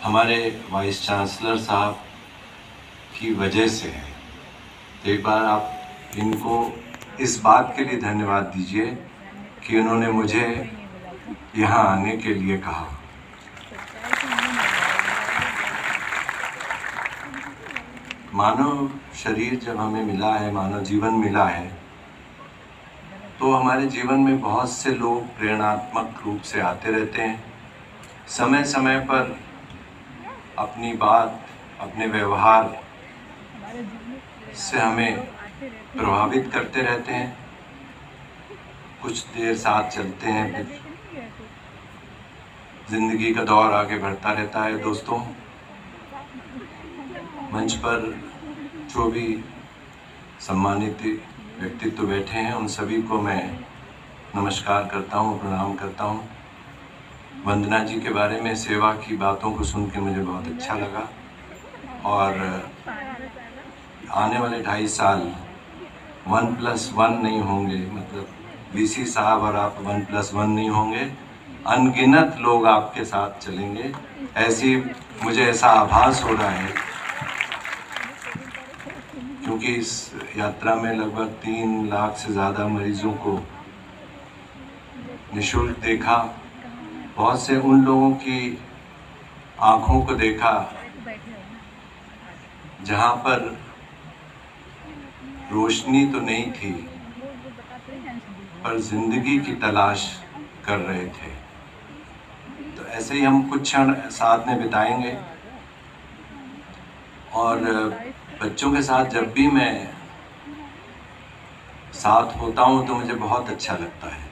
हमारे vice chancellor साहब की वजह से है। तो एक बार आप इनको इस बात के लिए धन्यवाद दीजिए कि उन्होंने मुझे यहाँ आने के लिए कहा। मानव शरीर जब हमें मिला है, मानव जीवन मिला है, तो हमारे जीवन में बहुत से लोग प्रेरणात्मक रूप से आते रहते हैं। समय समय पर अपनी बात, अपने व्यवहार से हमें प्रभावित करते रहते हैं। कुछ देर साथ चलते हैं, फिर जिंदगी का दौर आगे बढ़ता रहता है। दोस्तों, मंच पर जो भी सम्मानित व्यक्तित्व बैठे हैं, उन सभी को मैं नमस्कार करता हूँ, प्रणाम करता हूँ। वंदना जी के बारे में सेवा की बातों को सुन के मुझे बहुत अच्छा लगा, और आने वाले 2.5 साल 1+1 नहीं होंगे, मतलब वीसी साहब और आप 1+1 नहीं होंगे, अनगिनत लोग आपके साथ चलेंगे, मुझे ऐसा आभास हो रहा है। क्योंकि इस यात्रा में लगभग 3 लाख से ज़्यादा मरीजों को निःशुल्क देखा, बहुत से उन लोगों की आँखों को देखा जहाँ पर रोशनी तो नहीं थी, पर जिंदगी की तलाश कर रहे थे। तो ऐसे ही हम कुछ क्षण साथ में बिताएंगे, और बच्चों के साथ जब भी मैं साथ होता हूँ तो मुझे बहुत अच्छा लगता है,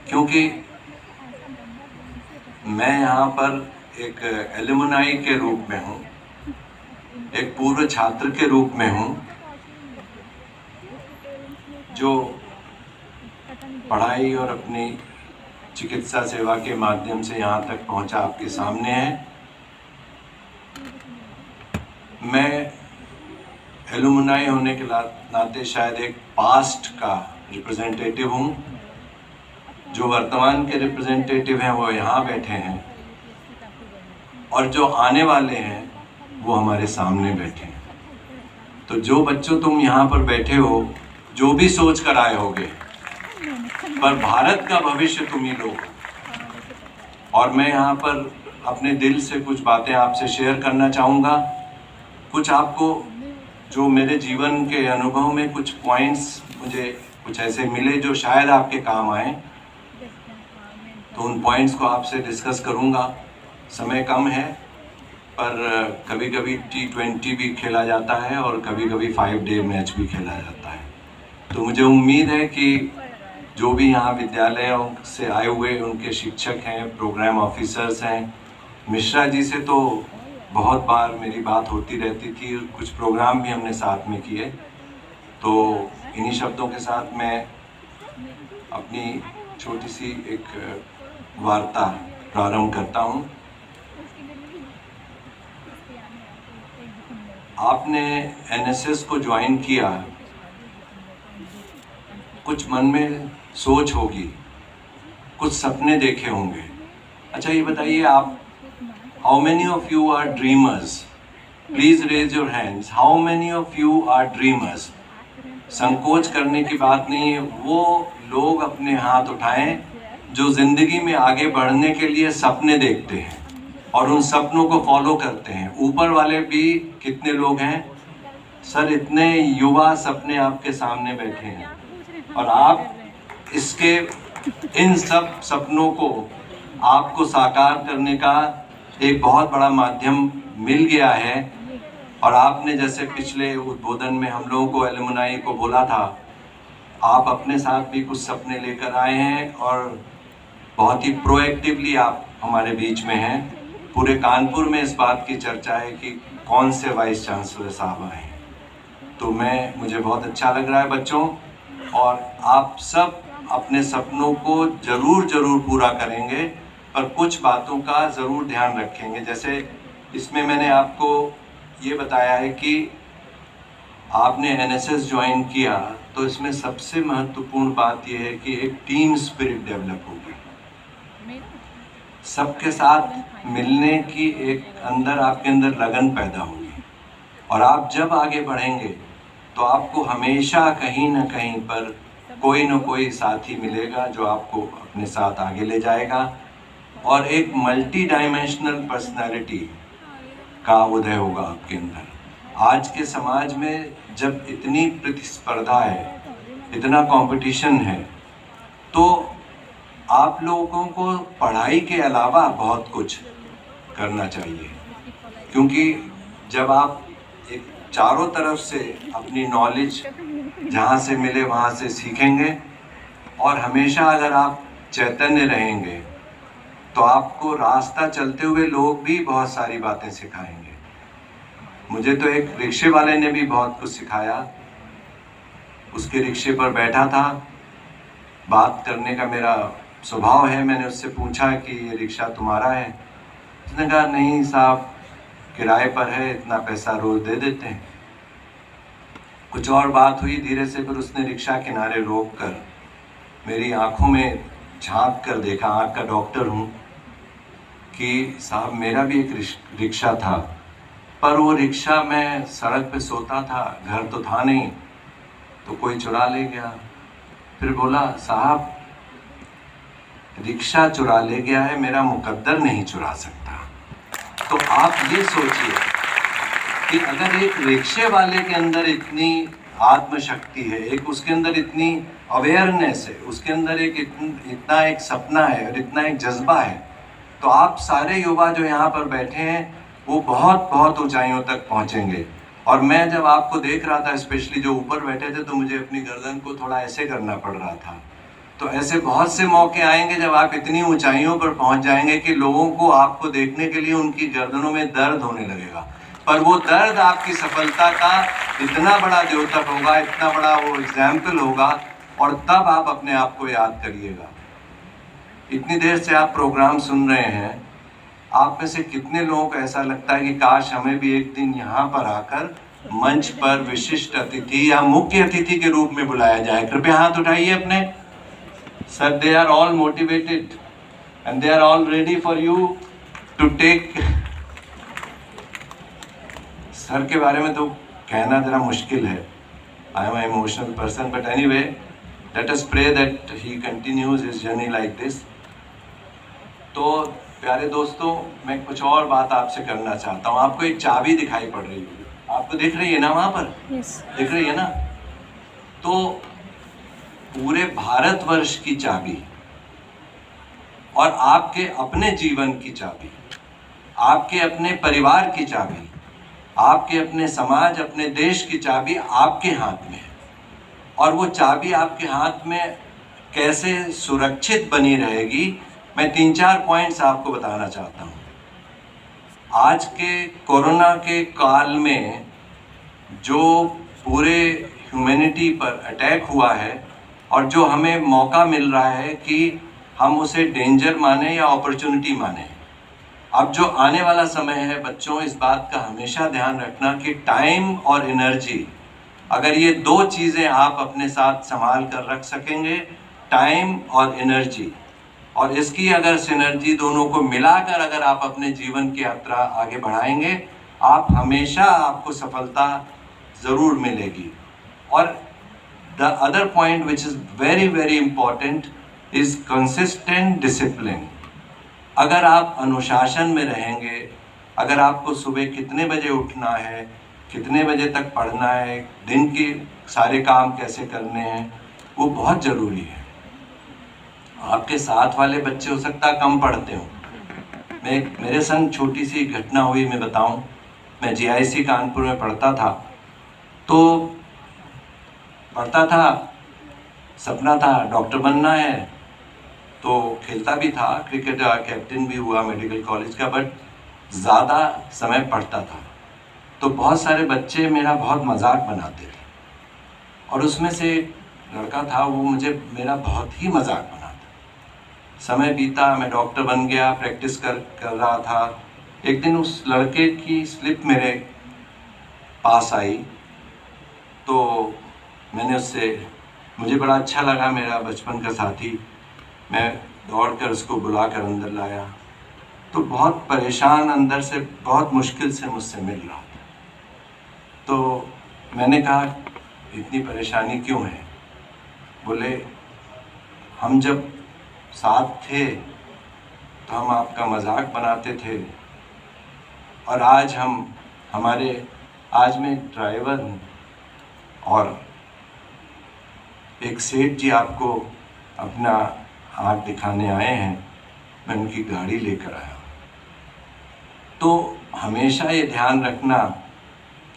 क्योंकि मैं यहाँ पर एक एलुमनाई के रूप में हूँ, एक पूर्व छात्र के रूप में हूँ, जो पढ़ाई और अपनी चिकित्सा सेवा के माध्यम से यहाँ तक पहुँचा आपके सामने है। मैं एलुमनाई होने के नाते शायद एक पास्ट का रिप्रेजेंटेटिव हूँ। जो वर्तमान के रिप्रेजेंटेटिव हैं वो यहाँ बैठे हैं, और जो आने वाले हैं वो हमारे सामने बैठे हैं। तो जो बच्चों तुम यहाँ पर बैठे हो, जो भी सोच कर आए होगे, पर भारत का भविष्य तुम ही लोग हो। और मैं यहाँ पर अपने दिल से कुछ बातें आपसे शेयर करना चाहूँगा। कुछ आपको जो मेरे जीवन के अनुभव में कुछ पॉइंट्स मुझे कुछ ऐसे मिले जो शायद आपके काम आए, तो उन पॉइंट्स को आपसे डिस्कस करूँगा। समय कम है, पर कभी कभी T20 भी खेला जाता है और कभी कभी 5 डे मैच भी खेला जाता है। तो मुझे उम्मीद है कि जो भी यहाँ विद्यालयों से आए हुए उनके शिक्षक हैं, प्रोग्राम ऑफिसर्स हैं, मिश्रा जी से तो बहुत बार मेरी बात होती रहती थी, कुछ प्रोग्राम भी हमने साथ में किए। तो इन्हीं शब्दों के साथ मैं अपनी छोटी सी एक वार्ता प्रारंभ करता हूँ। आपने एनएसएस को ज्वाइन किया, कुछ मन में सोच होगी, कुछ सपने देखे होंगे। अच्छा, ये बताइए आप, how many of you are dreamers? Please raise your hands. How many of you are dreamers? संकोच करने की बात नहीं है, वो लोग अपने हाथ उठाएं जो जिंदगी में आगे बढ़ने के लिए सपने देखते हैं और उन सपनों को फॉलो करते हैं। ऊपर वाले भी कितने लोग हैं सर? इतने युवा सपने आपके सामने बैठे हैं, और आप इन सब सपनों को आपको साकार करने का एक बहुत बड़ा माध्यम मिल गया है। और आपने जैसे पिछले उद्बोधन में हम लोगों को एलुमनाई को बोला था, आप अपने साथ भी कुछ सपने लेकर आए हैं और बहुत ही प्रोएक्टिवली आप हमारे बीच में हैं। पूरे कानपुर में इस बात की चर्चा है कि कौन से वाइस चांसलर साहब आए हैं। तो मुझे बहुत अच्छा लग रहा है बच्चों, और आप सब अपने सपनों को ज़रूर पूरा करेंगे, पर कुछ बातों का ज़रूर ध्यान रखेंगे। जैसे इसमें मैंने आपको ये बताया है कि आपने एनएसएस ज्वाइन किया, तो इसमें सबसे महत्वपूर्ण बात यह है कि एक टीम स्पिरिट डेवलप होगी। सबके साथ मिलने की एक अंदर आपके अंदर लगन पैदा होगी, और आप जब आगे बढ़ेंगे तो आपको हमेशा कहीं ना कहीं पर कोई ना कोई साथी मिलेगा जो आपको अपने साथ आगे ले जाएगा, और एक मल्टी डायमेंशनल पर्सनालिटी का उदय होगा आपके अंदर। आज के समाज में जब इतनी प्रतिस्पर्धा है, इतना कंपटीशन है, तो आप लोगों को पढ़ाई के अलावा बहुत कुछ करना चाहिए, क्योंकि जब आप एक चारों तरफ से अपनी नॉलेज जहाँ से मिले वहाँ से सीखेंगे, और हमेशा अगर आप चैतन्य रहेंगे तो आपको रास्ता चलते हुए लोग भी बहुत सारी बातें सिखाएंगे। मुझे तो एक रिक्शे वाले ने भी बहुत कुछ सिखाया। उसके रिक्शे पर बैठा था, बात करने का मेरा स्वभाव है, मैंने उससे पूछा कि ये रिक्शा तुम्हारा है? उसने कहा नहीं साहब, किराए पर है, इतना पैसा रोज दे देते हैं। कुछ और बात हुई, धीरे से फिर उसने रिक्शा किनारे रोक कर मेरी आंखों में झांक कर देखा, आंख का डॉक्टर हूँ, कि साहब मेरा भी एक रिक्शा था, पर वो रिक्शा मैं सड़क पे सोता था, घर तो था नहीं, तो कोई चुरा ले गया। फिर बोला साहब रिक्शा चुरा ले गया है, मेरा मुकद्दर नहीं चुरा सकता। तो आप ये सोचिए कि अगर एक रिक्शे वाले के अंदर इतनी आत्मशक्ति है, एक उसके अंदर इतनी अवेयरनेस है, उसके अंदर एक इतना एक सपना है और इतना एक जज्बा है, तो आप सारे युवा जो यहाँ पर बैठे हैं वो बहुत बहुत ऊंचाइयों तक पहुँचेंगे। और मैं जब आपको देख रहा था, स्पेशली जो ऊपर बैठे थे, तो मुझे अपनी गर्दन को थोड़ा ऐसे करना पड़ रहा था। तो ऐसे बहुत से मौके आएंगे जब आप इतनी ऊंचाइयों पर पहुंच जाएंगे कि लोगों को आपको देखने के लिए उनकी गर्दनों में दर्द होने लगेगा, पर वो दर्द आपकी सफलता का इतना बड़ा द्योतक होगा, इतना बड़ा वो एग्जाम्पल होगा, और तब आप अपने आप को याद करिएगा। इतनी देर से आप प्रोग्राम सुन रहे हैं, आप में से कितने लोगों को ऐसा लगता है कि काश हमें भी एक दिन यहाँ पर आकर मंच पर विशिष्ट अतिथि या मुख्य अतिथि के रूप में बुलाया जाए? कृपया हाथ उठाइए अपने। Sir, they are all motivated and they are all ready for you to take। Sir के बारे में तो कहना जरा मुश्किल है, I am an emotional person, but anyway, let us pray that he continues his journey like this। तो प्यारे दोस्तों, मैं कुछ और बात आपसे करना चाहता हूँ। आपको एक चाबी दिखाई पड़ रही है, आपको दिख रही है ना वहाँ पर? yes। दिख रही है ना? तो पूरे भारतवर्ष की चाबी और आपके अपने जीवन की चाबी, आपके अपने परिवार की चाबी, आपके अपने समाज, अपने देश की चाबी आपके हाथ में है। और वो चाबी आपके हाथ में कैसे सुरक्षित बनी रहेगी, मैं 3-4 पॉइंट्स आपको बताना चाहता हूँ। आज के कोरोना के काल में जो पूरे ह्यूमैनिटी पर अटैक हुआ है और जो हमें मौका मिल रहा है कि हम उसे डेंजर माने या अपॉर्चुनिटी माने, अब जो आने वाला समय है बच्चों, इस बात का हमेशा ध्यान रखना कि टाइम और एनर्जी, अगर ये दो चीज़ें आप अपने साथ संभाल कर रख सकेंगे, टाइम और एनर्जी, और इसकी अगर सिनर्जी दोनों को मिलाकर अगर आप अपने जीवन की यात्रा आगे बढ़ाएंगे, आप हमेशा आपको सफलता ज़रूर मिलेगी। और the other point which is very very important is consistent discipline। अगर आप अनुशासन में रहेंगे, अगर आपको सुबह कितने बजे उठना है, कितने बजे तक पढ़ना है, दिन के सारे काम कैसे करने हैं, वो बहुत ज़रूरी है। आपके साथ वाले बच्चे हो सकता कम पढ़ते हो। मेरे संग छोटी सी घटना हुई, मैं बताऊं। मैं GIC कानपुर में पढ़ता था, तो पढ़ता था, सपना था डॉक्टर बनना है, तो खेलता भी था, क्रिकेट कैप्टन भी हुआ मेडिकल कॉलेज का, बट ज़्यादा समय पढ़ता था। तो बहुत सारे बच्चे मेरा बहुत मजाक बनाते थे, और उसमें से लड़का था, वो मेरा बहुत ही मजाक बनाता। समय बीता, मैं डॉक्टर बन गया, प्रैक्टिस कर रहा था। एक दिन उस लड़के की स्लिप मेरे पास आई, तो मैंने मुझे बड़ा अच्छा लगा, मेरा बचपन का साथी। मैं दौड़कर उसको बुलाकर अंदर लाया, तो बहुत परेशान अंदर से, बहुत मुश्किल से मुझसे मिल रहा था। तो मैंने कहा इतनी परेशानी क्यों है? बोले हम जब साथ थे तो हम आपका मजाक बनाते थे, और आज मैं एक ड्राइवर हूँ और एक सेठ जी आपको अपना हाथ दिखाने आए हैं, मैं उनकी गाड़ी लेकर आया। तो हमेशा ये ध्यान रखना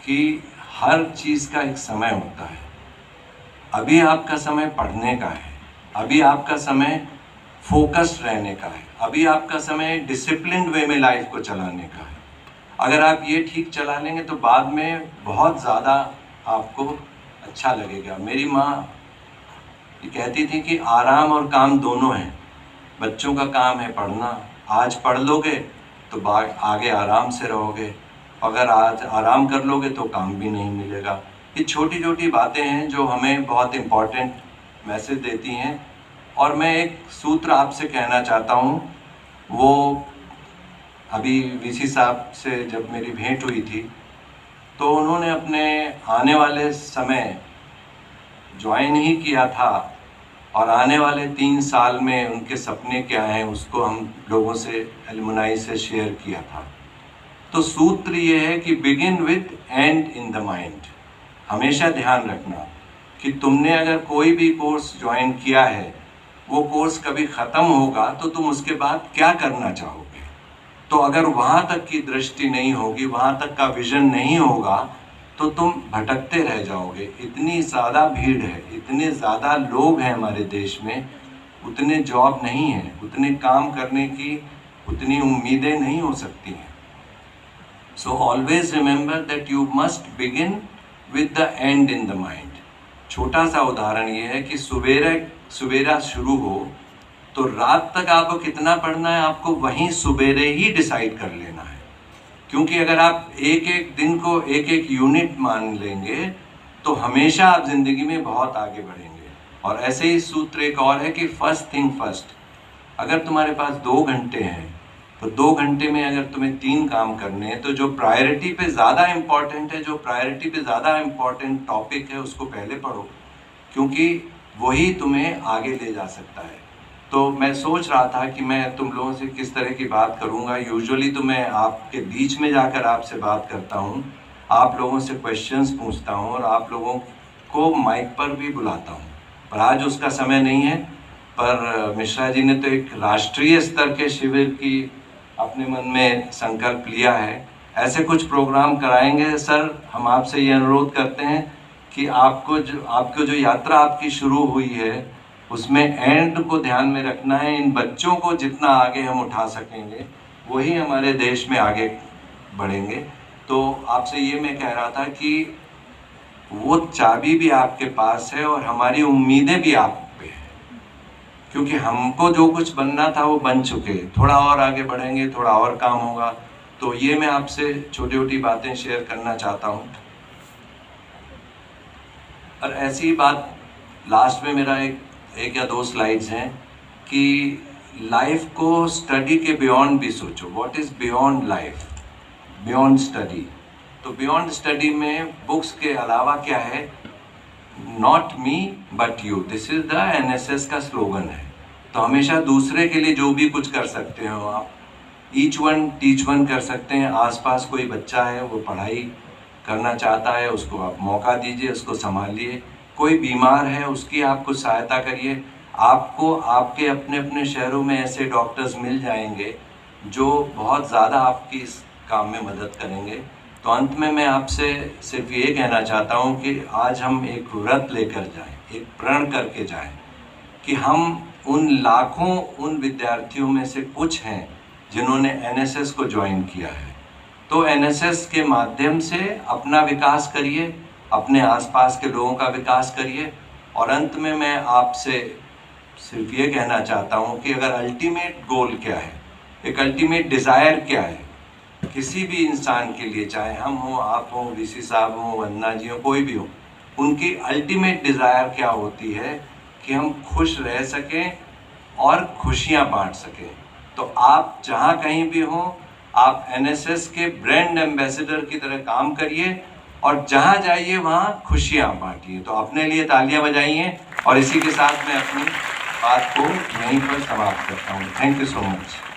कि हर चीज़ का एक समय होता है। अभी आपका समय पढ़ने का है, अभी आपका समय फोकस्ड रहने का है, अभी आपका समय डिसिप्लिन्ड वे में लाइफ को चलाने का है। अगर आप ये ठीक चला लेंगे तो बाद में बहुत ज़्यादा आपको अच्छा लगेगा। मेरी माँ ये कहती थी कि आराम और काम दोनों हैं। बच्चों का काम है पढ़ना, आज पढ़ लोगे तो आगे आराम से रहोगे, अगर आज आराम कर लोगे तो काम भी नहीं मिलेगा। ये छोटी छोटी बातें हैं जो हमें बहुत इम्पॉर्टेंट मैसेज देती हैं। और मैं एक सूत्र आपसे कहना चाहता हूँ। वो अभी वीसी साहब से जब मेरी भेंट हुई थी तो उन्होंने अपने आने वाले समय ज्वाइन ही किया था और आने वाले 3 साल में उनके सपने क्या हैं उसको हम लोगों से, एलुमनाई से शेयर किया था। तो सूत्र ये है कि begin with and in the mind. हमेशा ध्यान रखना कि तुमने अगर कोई भी कोर्स ज्वाइन किया है, वो कोर्स कभी ख़त्म होगा तो तुम उसके बाद क्या करना चाहोगे। तो अगर वहाँ तक की दृष्टि नहीं होगी, वहाँ तक का विजन नहीं होगा, तो तुम भटकते रह जाओगे। इतनी ज़्यादा भीड़ है, इतने ज़्यादा लोग हैं हमारे देश में, उतने जॉब नहीं हैं, उतने काम करने की उतनी उम्मीदें नहीं हो सकती हैं। So always remember that you must begin with the and in the mind. छोटा सा उदाहरण ये है कि सवेरा शुरू हो तो रात तक आपको कितना पढ़ना है, आपको वहीं सवेरे ही डिसाइड कर लेना है। क्योंकि अगर आप एक एक दिन को एक एक यूनिट मान लेंगे तो हमेशा आप ज़िंदगी में बहुत आगे बढ़ेंगे। और ऐसे ही सूत्र एक और है कि फर्स्ट थिंग फर्स्ट। अगर तुम्हारे पास 2 घंटे हैं तो 2 घंटे में अगर तुम्हें 3 काम करने हैं तो जो प्रायोरिटी पे ज़्यादा इम्पॉर्टेंट है, जो प्रायोरिटी पे ज़्यादा इम्पॉर्टेंट टॉपिक है उसको पहले पढ़ो, क्योंकि वही तुम्हें आगे ले जा सकता है। तो मैं सोच रहा था कि मैं तुम लोगों से किस तरह की बात करूंगा। यूजुअली तो मैं आपके बीच में जाकर आपसे बात करता हूं, आप लोगों से क्वेश्चंस पूछता हूं और आप लोगों को माइक पर भी बुलाता हूं, पर आज उसका समय नहीं है। पर मिश्रा जी ने तो एक राष्ट्रीय स्तर के शिविर की अपने मन में संकल्प लिया है। ऐसे कुछ प्रोग्राम कराएंगे सर। हम आपसे ये अनुरोध करते हैं कि आपको जो यात्रा आपकी शुरू हुई है उसमें एंड को ध्यान में रखना है। इन बच्चों को जितना आगे हम उठा सकेंगे वही हमारे देश में आगे बढ़ेंगे। तो आपसे ये मैं कह रहा था कि वो चाबी भी आपके पास है और हमारी उम्मीदें भी आप पे हैं, क्योंकि हमको जो कुछ बनना था वो बन चुके। थोड़ा और आगे बढ़ेंगे, थोड़ा और काम होगा। तो ये मैं आपसे छोटी छोटी बातें शेयर करना चाहता हूँ। और ऐसी ही बात लास्ट में मेरा एक या 2 स्लाइड्स हैं कि लाइफ को स्टडी के बियॉन्ड भी सोचो। What is beyond life, beyond study. तो बियॉन्ड स्टडी में बुक्स के अलावा क्या है, not me but you, this is the NSS का स्लोगन है। तो हमेशा दूसरे के लिए जो भी कुछ कर सकते हो आप, ईच वन टीच वन कर सकते हैं। आसपास कोई बच्चा है वो पढ़ाई करना चाहता है, उसको आप मौका दीजिए, उसको संभालिए। कोई बीमार है उसकी आप कुछ सहायता करिए। आपको आपके अपने अपने शहरों में ऐसे डॉक्टर्स मिल जाएंगे जो बहुत ज़्यादा आपकी इस काम में मदद करेंगे। तो अंत में मैं आपसे सिर्फ ये कहना चाहता हूँ कि आज हम एक व्रत लेकर जाएं, एक प्रण करके जाएं कि हम उन लाखों उन विद्यार्थियों में से कुछ हैं जिन्होंने एनएसएस को ज्वाइन किया है। तो एनएसएस के माध्यम से अपना विकास करिए, अपने आसपास के लोगों का विकास करिए। और अंत में मैं आपसे सिर्फ ये कहना चाहता हूँ कि अगर अल्टीमेट गोल क्या है, एक अल्टीमेट डिज़ायर क्या है किसी भी इंसान के लिए, चाहे हम हो, आप हो, वीसी साहब हो, वंदना जी हो, कोई भी हो, उनकी अल्टीमेट डिज़ायर क्या होती है कि हम खुश रह सकें और खुशियाँ बांट सकें। तो तो आप जहाँ कहीं भी हों, आप एनएसएस के ब्रांड एम्बेसडर की तरह काम करिए और जहाँ जाइए वहाँ खुशियाँ बांटिए। तो अपने लिए तालियां बजाइए और इसी के साथ मैं अपनी बात को यहीं पर समाप्त करता हूँ। Thank you so much.